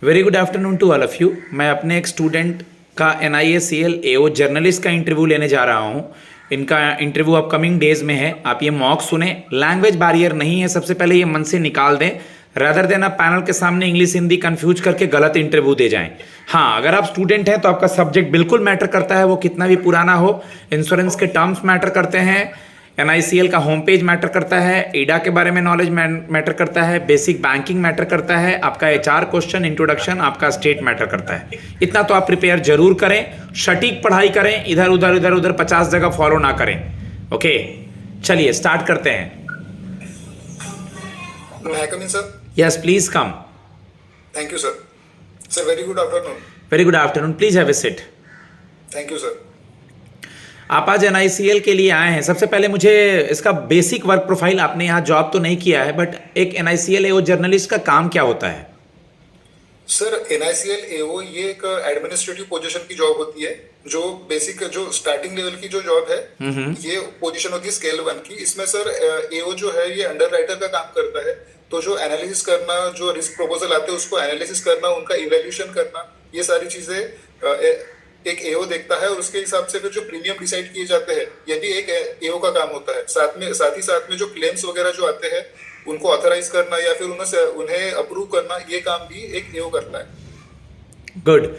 Very good afternoon to all of you. मैं अपने एक स्टूडेंट का NISCL AO जर्नलिस्ट का इंटरव्यू लेने जा रहा हूँ। इनका इंटरव्यू अपकमिंग डेज में है। आप ये मॉक सुने, लैंग्वेज बैरियर नहीं है, सबसे पहले ये मन से निकाल दें, रादर देन आप पैनल के सामने इंग्लिश हिंदी कंफ्यूज करके गलत इंटरव्यू दे जाएं। हाँ, अगर आप स्टूडेंट हैं तो आपका सब्जेक्ट बिल्कुल मैटर करता है, वो कितना भी पुराना हो। इंश्योरेंस के टर्म्स मैटर करते हैं, NICL का होम पेज मैटर करता है, एडा के बारे में नॉलेज मैटर करता है, बेसिक बैंकिंग मैटर करता है, आपका HR क्वेश्चन, इंट्रोडक्शन, आपका स्टेट मैटर करता है। इतना तो आप प्रिपेयर जरूर करें, सटीक पढ़ाई करें, इधर उधर 50 जगह फॉलो ना करें। ओके, चलिए स्टार्ट करते हैं। May I come in, sir? Yes please come. Thank you, sir. Sir, very good afternoon. Very good afternoon, please have a seat. Thank you, sir. आप आज NICL के लिए आए हैं। सबसे पहले मुझे इसका बेसिक वर्क प्रोफाइल, आपने यहाँ जॉब तो नहीं किया है, बट एक NICL AO जर्नलिस्ट का काम क्या होता है? सर, NICL AO ये एक एडमिनिस्ट्रेटिव पोजीशन की जॉब होती है, जो बेसिक जो स्टार्टिंग लेवल की जो जॉब है, ये पोजीशन होती है स्केल 1 की। इसमें सर AO जो है ये अंडर राइटर का काम करता है। तो जो एनालिसिस करना, जो रिस्क प्रपोजल आते हैं उसको एनालिसिस करना, उनका इवैल्यूएशन करना, ये सारी चीजें एक AO देखता है और उसके हिसाब से फिर जो प्रीमियम डिसाइड किए जाते हैं, ये भी एक AO का काम होता है। साथ ही साथ में जो क्लेम्स वगैरह जो आते हैं उनको ऑथराइज करना या फिर उन्हें अप्रूव करना, ये काम भी एक AO करता है। गुड।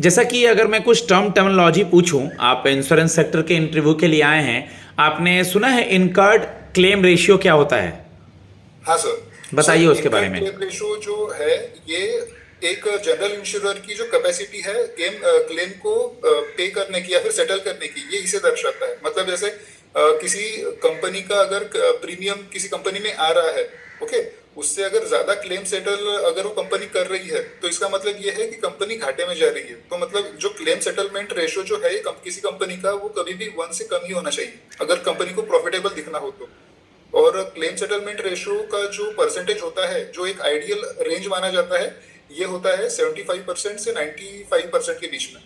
जैसा कि अगर मैं कुछ टर्मिनोलॉजी पूछूं, आप इंश्योरेंस सेक्टर के इंटरव्यू के लिए आए हैं, आपने सुना है इनकर्ड क्लेम रेशियो क्या होता है? हाँ सर, बताइए उसके बारे में। क्लेम रेशियो जो है ये एक जनरल इंश्योरर की जो कैपेसिटी है क्लेम को पे करने की या फिर सेटल करने की, ये इसे दर्शाता है। मतलब जैसे किसी कंपनी का अगर प्रीमियम किसी कंपनी में आ रहा है, ओके, उससे अगर ज्यादा क्लेम सेटल अगर वो कंपनी कर रही है तो इसका मतलब ये है कि कंपनी घाटे में जा रही है। तो मतलब जो क्लेम सेटलमेंट रेशियो जो है किसी कंपनी का, वो कभी भी 1 से कम ही होना चाहिए अगर कंपनी को प्रॉफिटेबल दिखना हो तो। और क्लेम सेटलमेंट रेशियो का जो परसेंटेज होता है, जो एक आइडियल रेंज माना जाता है, ये होता है 75% से 95% के बीच में।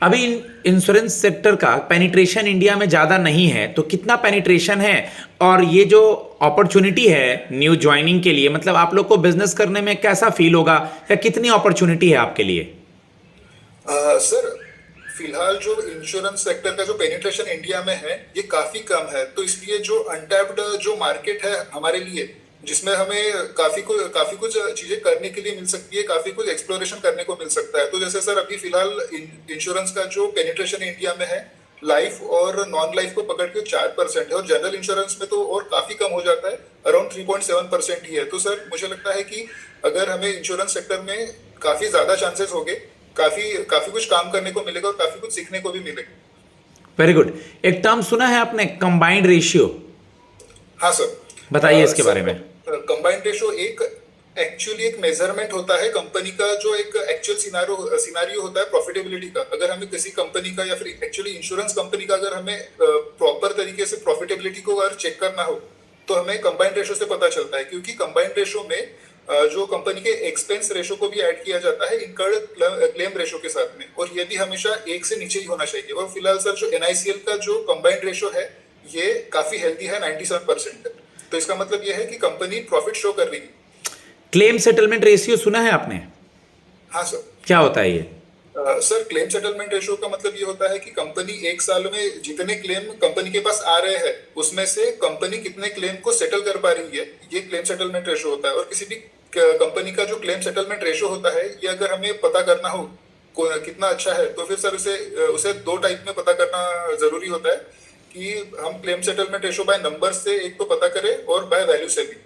अभी इंश्योरेंस सेक्टर का पेनिट्रेशन इंडिया में ज़्यादा नहीं है, तो कितना पेनिट्रेशन है? और ये जो अपॉर्चुनिटी है न्यू ज्वाइनिंग के लिए, मतलब आप लोग को बिजनेस करने में कैसा फील होगा, या कितनी अपॉर्चुनिटी है आपके लिए? सर, फिलहाल जो इंश्योरेंस सेक्टर का जो पेनिट्रेशन इंडिया में है ये काफी कम है। तो इसलिए जो अनटैप्ड जो मार्केट है हमारे लिए, जिसमें हमें काफी कुछ चीजें करने के लिए मिल सकती है, काफी कुछ एक्सप्लोरेशन करने को मिल सकता है। तो जैसे सर अभी फिलहाल इंश्योरेंस का जो पेनिट्रेशन इंडिया में है, लाइफ और नॉन लाइफ को पकड़ के 4% है, और जनरल इंश्योरेंस में तो और काफी कम हो जाता है, अराउंड 3.7% ही है। तो सर मुझे लगता है कि अगर हमें इंश्योरेंस सेक्टर में काफी ज्यादा चांसेस होंगे, काफी कुछ काम करने को मिलेगा और काफी कुछ सीखने को भी मिलेगा। Very good. एक टर्म सुना है आपने, कंबाइंड रेशियो? हाँ सर, बताइए इसके बारे में। कंबाइंड रेशियो एक्चुअली एक मेजरमेंट होता है कंपनी का, जो एक एक्चुअल सिनारियो होता है प्रॉफिटेबिलिटी का। अगर हमें किसी कंपनी का या फिर एक्चुअली इंश्योरेंस कंपनी का अगर हमें प्रॉपर तरीके से प्रॉफिटेबिलिटी को अगर चेक करना हो तो हमें कंबाइंड रेशियो से पता चलता है। क्योंकि कंबाइंड रेशियो में जो कंपनी के एक्सपेंस रेशियो को भी ऐड किया जाता है इनकर्ड क्लेम रेशियो के साथ में, और ये भी हमेशा 1 से नीचे ही होना चाहिए। और फिलहाल सर जो NICL का जो कंबाइंड रेशियो है ये काफी हेल्दी है, 97% है। तो इसका मतलब ये है कि कंपनी प्रॉफिट शो कर रही है। क्लेम सेटलमेंट रेशियो सुना है आपने? हाँ सर। क्या होता है ये? सर, क्लेम सेटलमेंट रेशियो का मतलब ये होता है कि कंपनी एक साल में जितने क्लेम कंपनी के पास आ रहे हैं उसमें से कंपनी कितने क्लेम को सेटल कर पा रही है, ये क्लेम सेटलमेंट रेशियो होता है। और किसी भी कंपनी का जो क्लेम सेटलमेंट रेशियो होता है, ये अगर हमें पता करना हो कितना अच्छा है, तो फिर सर उसे 2 टाइप में पता करना जरूरी होता है कि हम claim settlement ratio by number से एक तो पता करें और बाय वैल्यू से भी।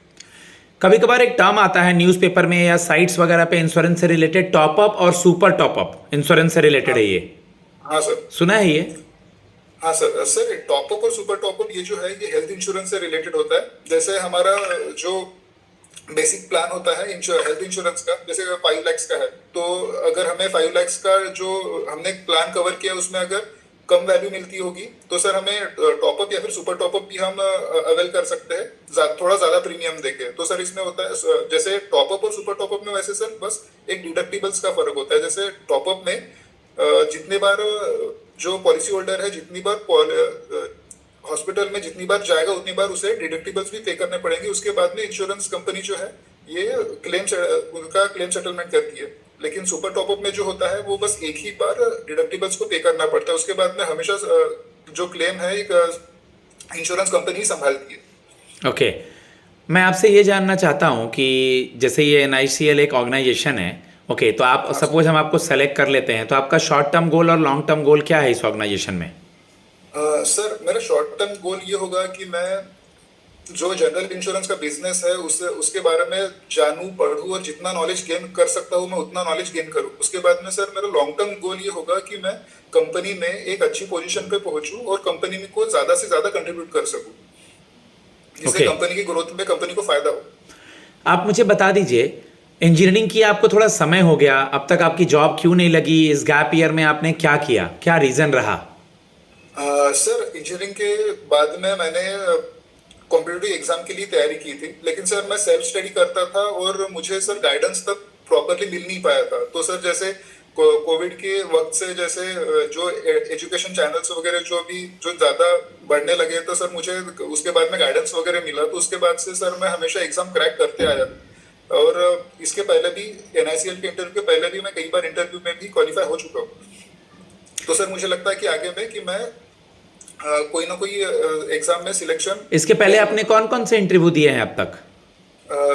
कभी कभार एक टर्म आता है न्यूज़पेपर में या साइट्स वगैरह पे इंश्योरेंस से रिलेटेड, टॉपअप और सुपर टॉपअप। इंश्योरेंस से रिलेटेड है ये? हाँ सर। सुना है ये? हाँ सर। सर, टॉपअप और सुपर टॉपअप ये जो है ये हेल्थ इंश्योरेंस से रिलेटेड होता है। जैसे हमारा जो बेसिक प्लान होता है हेल्थ इंश्योरेंस का, जैसे 5 लाख का है, तो अगर हमें 5 लाख का जो हमने प्लान कवर किया उसमें अगर कम वैल्यू मिलती होगी तो सर हमें टॉपअप या फिर सुपर टॉपअप भी हम अवेल कर सकते हैं, थोड़ा ज्यादा प्रीमियम देके। तो सर इसमें होता है जैसे टॉपअप और सुपर टॉपअप में वैसे सर बस एक डिडक्टिबल्स का फर्क होता है। जैसे टॉपअप में जितने बार जो पॉलिसी होल्डर है जितनी बार हॉस्पिटल में जितनी बार जाएगा उतनी बार उसे डिडक्टिबल्स भी पे करने पड़ेंगे। उसके बाद में इंश्योरेंस कंपनी जो है ये उनका क्लेम सेटलमेंट करती है। लेकिन सुपर टॉपअप में जो होता है वो बस एक ही बार डिडक्टिबल्स को पे करना पड़ता है, उसके बाद में हमेशा जो क्लेम है एक इंश्योरेंस कंपनी संभालती है। ओके, मैं आपसे ये जानना चाहता हूँ कि जैसे ये NICL एक ऑर्गेनाइजेशन है, ओके, तो आप हाँ सपोज हम आपको सेलेक्ट कर लेते हैं, तो आपका शॉर्ट टर्म गोल और लॉन्ग टर्म गोल क्या है इस ऑर्गेनाइजेशन में? सर मेरा शॉर्ट टर्म गोल ये होगा कि मैं जो जनरल इंश्योरेंस का बिजनेस है उसके बारे में जानूं, पढ़ूं और जितना नॉलेज गेन कर सकता हूं मैं उतना नॉलेज गेन करूं। उसके बाद में सर मेरा लॉन्ग टर्म गोल ये होगा कि मैं कंपनी में एक अच्छी पोजीशन पे पहुंचूं और कंपनी में को ज्यादा से ज्यादा कंट्रीब्यूट कर सकूं, जिससे ओके, कंपनी की ग्रोथ में कंपनी को फायदा हो। आप मुझे बता दीजिए, इंजीनियरिंग की आपको थोड़ा समय हो गया, अब तक आपकी जॉब क्यों नहीं लगी? इस गैप ईयर में आपने क्या किया, क्या रीजन रहा? सर इंजीनियरिंग के बाद में मैंने कॉम्पिटिटिव एग्जाम के लिए तैयारी की थी, लेकिन सर मैं सेल्फ स्टडी करता था और मुझे सर गाइडेंस तक प्रॉपरली मिल नहीं पाया था। तो सर जैसे कोविड के वक्त से जैसे जो एजुकेशन चैनल्स वगैरह जो ज्यादा बढ़ने लगे, तो सर मुझे उसके बाद में गाइडेंस वगैरह मिला, तो उसके बाद से सर मैं हमेशा एग्जाम क्रैक करते आया। और इसके पहले भी NICL के इंटरव्यू के पहले भी मैं कई बार इंटरव्यू में भी क्वालिफाई हो चुका हूँ। तो सर मुझे लगता है कि आगे में कि मैं कोई ना कोई एग्जाम में सिलेक्शन। इसके पहले आपने कौन कौन से इंटरव्यू दिए हैं अब तक?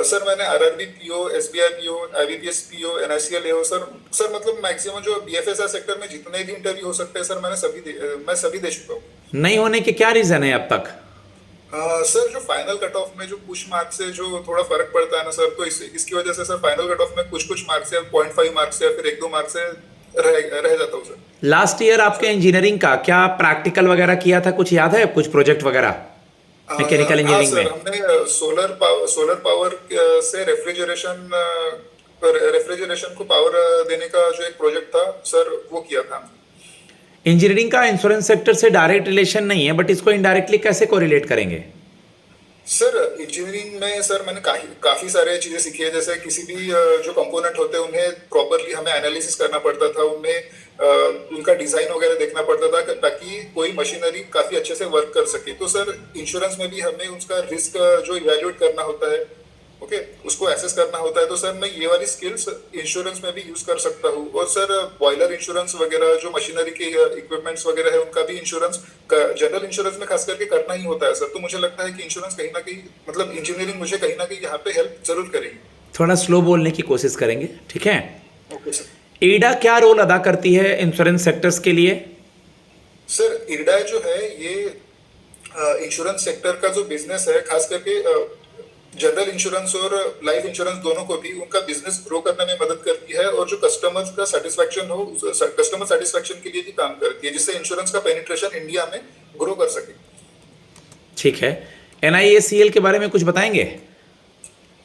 सर मैंने RRB PO, SBI PO, IBPS PO, NICL AO sir मतलब मैक्सिमम जो BFSI सेक्टर में जितने भी इंटरव्यू हो सकते हैं सर मैं सभी दे चुका हूँ। नहीं होने के क्या रीजन है अब तक? सर जो फाइनल कट ऑफ में जो कुछ मार्क्स से जो थोड़ा फर्क पड़ता है ना सर, तो इसकी वजह से सर फाइनल कट ऑफ में कुछ मार्क्स या 0.5 मार्क्स या फिर 1-2 मार्क्स से रह जाता हूँ सर। लास्ट ईयर आपके इंजीनियरिंग का क्या प्रैक्टिकल वगैरह किया था, कुछ याद है? कुछ प्रोजेक्ट वगैरह मैकेनिकल हाँ इंजीनियरिंग सर, में? हमने सोलर पावर से रेफ्रिजरेशन को पावर देने का जो एक प्रोजेक्ट था सर, वो किया था। इंजीनियरिंग का इंश्योरेंस सेक्टर से डायरेक्ट रिलेशन नहीं है, बट इसको इनडायरेक्टली कैसे कोरिलेट करेंगे? सर इंजीनियरिंग में सर मैंने काफी सारे चीजें सीखी है। जैसे किसी भी जो कंपोनेंट होते हैं उन्हें प्रॉपरली हमें एनालिसिस करना पड़ता था, उनमें उनका डिजाइन वगैरह देखना पड़ता था ताकि कोई मशीनरी काफी अच्छे से वर्क कर सके। तो सर इंश्योरेंस में भी हमें उसका रिस्क जो इवेल्युएट करना होता है, ओके, उसको एसेस करना होता है। तो सर मैं ये वाली स्किल्स इंश्योरेंस में भी यूज कर सकता हूँ। और सर बॉयलर इंश्योरेंस वगैरह जो मशीनरी के इक्विपमेंट्स वगैरह है उनका भी इंश्योरेंस जनरल इंश्योरेंस में खास करके करना ही होता है सर। तो मुझे लगता है कि इंश्योरेंस कहीं ना कहीं मतलब इंजीनियरिंग मुझे कहीं ना कहीं यहाँ पे हेल्प जरूर करेगी। थोड़ा स्लो बोलने की कोशिश करेंगे, ठीक है? Okay sir. ईडा क्या रोल अदा करती है इंश्योरेंस सेक्टर्स के लिए? सर इरडा जो है ये इंश्योरेंस सेक्टर का जो बिजनेस है, खास करके जनरल इंश्योरेंस और लाइफ इंश्योरेंस दोनों को भी उनका बिजनेस ग्रो करने में मदद करती है, और जो कस्टमर्स का सेटिस्फेक्शन हो, कस्टमर सेटिस्फेक्शन के लिए भी काम करती है, जिससे इंश्योरेंस का पेनिट्रेशन इंडिया में ग्रो कर सके। ठीक है, NIACL के बारे में कुछ बताएंगे?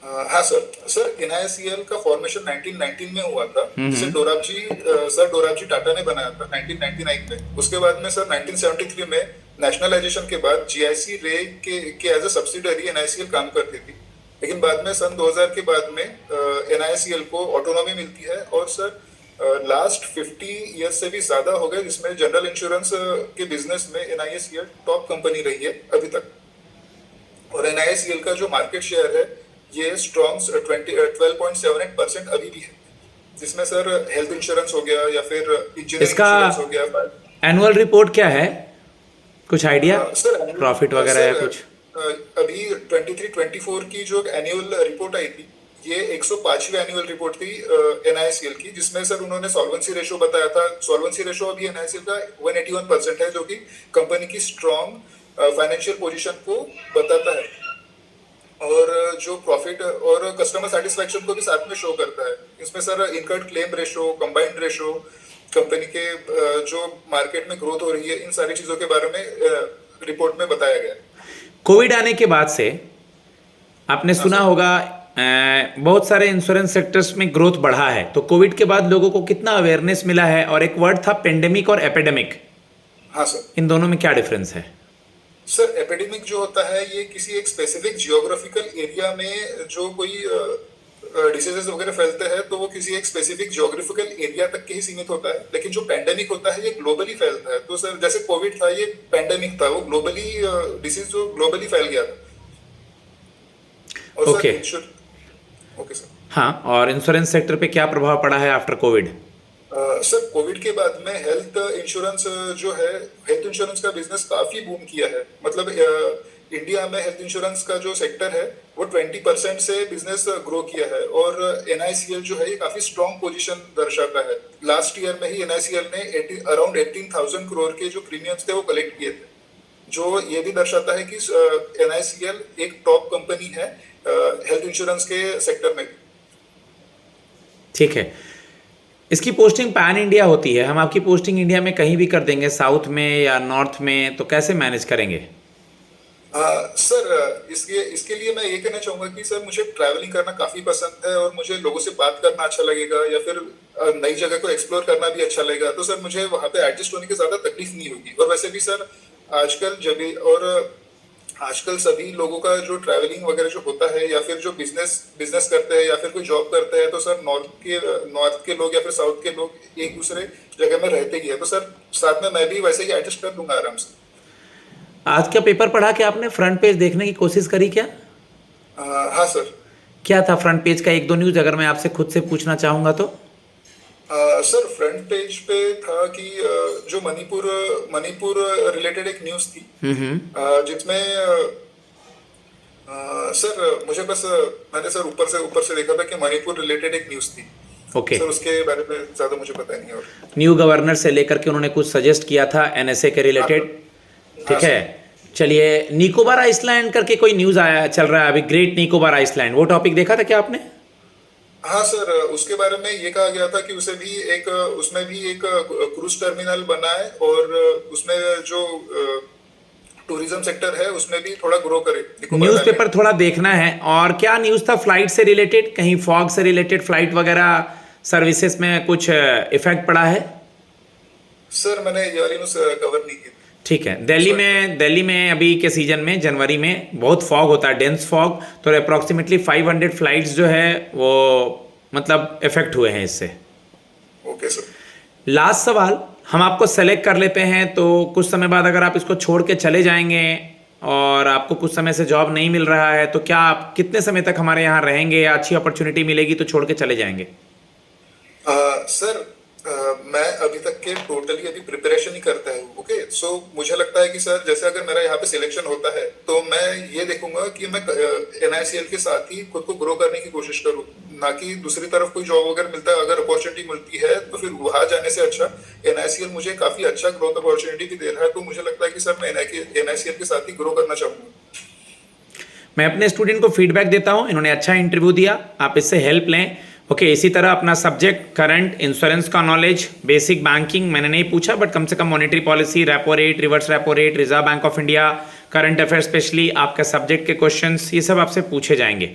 हाँ सर NICL का फॉर्मेशन 1919 में हुआ था, जिसे डोराबजी टाटा ने बनाया था 1999 में। उसके बाद में सर 1973 में नेशनलाइजेशन के बाद GIC रे के एज ए सब्सिडरी NICL काम करती थी। लेकिन बाद में सन 2000 के बाद में NICL को ऑटोनॉमी मिलती है, और सर लास्ट 50 ईयर्स से भी ज्यादा हो गए जिसमें जनरल इंश्योरेंस के बिजनेस में NICL टॉप कंपनी रही है अभी तक। और NICL का जो मार्केट शेयर है ये स्ट्रॉन्ग 12.78% अभी भी है, जिसमें सर हेल्थ इंश्योरेंस हो गया या फिर इंजीनियरिंग इसका इंश्योरेंस हो गया। एनुअल रिपोर्ट क्या है, कुछ आइडिया? सर प्रॉफिट वगैरह या कुछ? अभी 23-24 की जो एनुअल रिपोर्ट आई थी, ये 105वीं एनुअल रिपोर्ट थी NICL की, जिसमें सर उन्होंने सॉल्वेंसी रेशो बताया था। सॉल्वेंसी रेशो अभी NICL का 181% है, जो कि कंपनी की स्ट्रॉन्ग फाइनेंशियल पोजीशन को बताता है, और जो प्रॉफिट और कस्टमर सेटिस्फेक्शन को भी साथ में शो करता है। इसमें sir incurred claim ratio, combined ratio, company के जो मार्केट में ग्रोथ हो रही है, इन सारी चीजों के बारे में रिपोर्ट में बताया गया है। कोविड आने के बाद से आपने सुना होगा बहुत सारे इंश्योरेंस सेक्टर्स में ग्रोथ बढ़ा है, तो कोविड के बाद लोगों को कितना अवेयरनेस मिला है? और एक वर्ड था पेंडेमिक और एपिडेमिक, हाँ सर, इन दोनों में क्या डिफरेंस है? सर एपिडेमिक जो होता है ये किसी एक स्पेसिफिक जियोग्राफिकल एरिया में जो कोई डिसीजेस वगैरह फैलते हैं, तो वो किसी एक स्पेसिफिक जियोग्राफिकल एरिया तक के ही सीमित होता है। लेकिन जो पैंडेमिक होता है ये ग्लोबली फैलता है। तो सर जैसे कोविड था, ये पैंडेमिक था, वो ग्लोबली डिसीज जो ग्लोबली फैल गया था। और ओके, सर ओके सर। हाँ, और इंश्योरेंस सेक्टर पे क्या प्रभाव पड़ा है आफ्टर कोविड? सर कोविड के बाद में हेल्थ इंश्योरेंस जो है, हेल्थ इंश्योरेंस का बिजनेस काफी बूम किया है। मतलब इंडिया में हेल्थ इंश्योरेंस का जो सेक्टर है वो 20% से बिजनेस ग्रो किया है। और एनआईसीएल जो है ये काफी स्ट्रॉन्ग पोजीशन दर्शाता है। लास्ट ईयर में ही एनआईसीएल ने अराउंड 18,000 करोड़ के जो प्रीमियम्स थे वो कलेक्ट किए थे, जो ये भी दर्शाता है कि एनआईसीएल एक टॉप कंपनी है हेल्थ इंश्योरेंस के सेक्टर में। ठीक है, इसकी पोस्टिंग पैन इंडिया होती है, हम आपकी पोस्टिंग इंडिया में कहीं भी कर देंगे, साउथ में या नॉर्थ में, तो कैसे मैनेज करेंगे? सर इसके लिए मैं ये कहना चाहूंगा कि सर मुझे ट्रैवलिंग करना काफी पसंद है और मुझे लोगों से बात करना अच्छा लगेगा या फिर नई जगह को एक्सप्लोर करना भी अच्छा लगेगा। तो सर मुझे वहाँ पे एडजस्ट होने की ज्यादा तकलीफ नहीं होगी। और वैसे भी सर आजकल सभी लोगों का जो ट्रैवलिंग वगैरह जो होता है या फिर जो बिजनेस करते हैं या फिर कोई जॉब करते हैं, तो सर नॉर्थ के लोग या फिर साउथ के लोग एक दूसरे जगह में रहते ही है। तो सर साथ में मैं भी वैसे ही एडजस्ट कर लूंगा आराम से। आज का पेपर पढ़ा के आपने फ्रंट पेज देखने की कोशिश करी क्या? हाँ सर। क्या था फ्रंट पेज का? एक दो न्यूज अगर मैं आपसे खुद से पूछना चाहूंगा तो? सर फ्रंट पेज पे था कि जो मणिपुर रिलेटेड एक न्यूज थी, जिसमें सर मुझे बस मैंने सर ऊपर से देखा था कि मणिपुर रिलेटेड एक न्यूज थी। ओके। सर उसके बारे में ज्यादा मुझे पता नहीं है। और न्यू गवर्नर से लेकर के उन्होंने कुछ सजेस्ट किया था एनएसए के रिलेटेड। ठीक है, चलिए, निकोबार आइसलैंड करके कोई न्यूज आया चल रहा है अभी, ग्रेट निकोबार आइसलैंड, वो टॉपिक देखा था क्या आपने? हाँ सर, उसके बारे में ये कहा गया था कि उसमें भी एक क्रूज टर्मिनल बना है और उसमें जो टूरिज्म सेक्टर है उसमें भी थोड़ा ग्रो करे। न्यूज़पेपर थोड़ा देखना है। और क्या न्यूज़ था फ्लाइट से रिलेटेड? कहीं फॉग से रिलेटेड फ्लाइट वगैरह सर्विसेज में कुछ इफेक्ट पड़ा है? सर मैंने ये वाली न्यूज़ कवर नहीं की। ठीक है, दिल्ली में अभी के सीजन में जनवरी में बहुत फॉग होता है, डेंस फॉग, तो अप्रॉक्सीमेटली 500 फ्लाइट्स जो है वो मतलब इफेक्ट हुए हैं इससे। Okay sir. लास्ट सवाल, हम आपको सेलेक्ट कर लेते हैं तो कुछ समय बाद अगर आप इसको छोड़ के चले जाएंगे और आपको कुछ समय से जॉब नहीं मिल रहा है, तो क्या आप कितने समय तक हमारे यहाँ रहेंगे या अच्छी अपॉर्चुनिटी मिलेगी तो छोड़ के चले जाएंगे? सर मैं अभी तक के टोटली अभी प्रिपरेशन ही करता हूँ। ओके, सो मुझे लगता है कि सर जैसे अगर मेरा यहाँ पे सिलेक्शन होता है तो मैं ये देखूंगा कि मैं एनआईसीएल के साथ ही खुद को ग्रो करने की कोशिश करूँ, ना कि दूसरी तरफ कोई जॉब अगर मिलता है, अगर अपॉर्चुनिटी मिलती है तो फिर वहां जाने से अच्छा एनआईसीएल मुझे काफी अच्छा ग्रोथ अपॉर्चुनिटी भी दे रहा है। तो मुझे लगता है कि सर मैं एनआईसीएल के साथ ही ग्रो करना चाहूंगा। मैं अपने स्टूडेंट को फीडबैक देता हूँ, इन्होंने अच्छा इंटरव्यू दिया, आप इससे हेल्प लें। ओके, इसी तरह अपना सब्जेक्ट करंट इंश्योरेंस का नॉलेज, बेसिक बैंकिंग मैंने नहीं पूछा बट कम से कम monetary policy, repo rate, reverse repo rate, Reserve Bank of India, current affair specially आपके सब्जेक्ट के क्वेश्चंस, ये सब आपसे पूछे जाएंगे।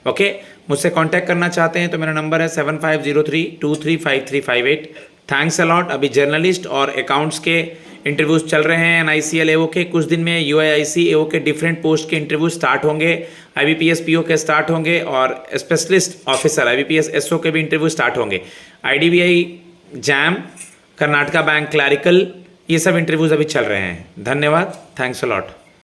ओके, मुझसे कांटेक्ट करना चाहते हैं तो मेरा नंबर है 7503235358। Thanks a lot. अभी जर्नलिस्ट और अकाउंट्स के इंटरव्यूज चल रहे हैं एनआईसीएल एओ के, कुछ दिन में यूआईआईसी एओ के डिफरेंट पोस्ट के इंटरव्यू स्टार्ट होंगे, आईबीपीएस पीओ के स्टार्ट होंगे और स्पेशलिस्ट ऑफिसर आईबीपीएस एसओ के भी इंटरव्यू स्टार्ट होंगे। IDBI jam, Karnataka bank clerical, ये सब इंटरव्यूज अभी चल रहे हैं। धन्यवाद, थैंक्स अलॉट।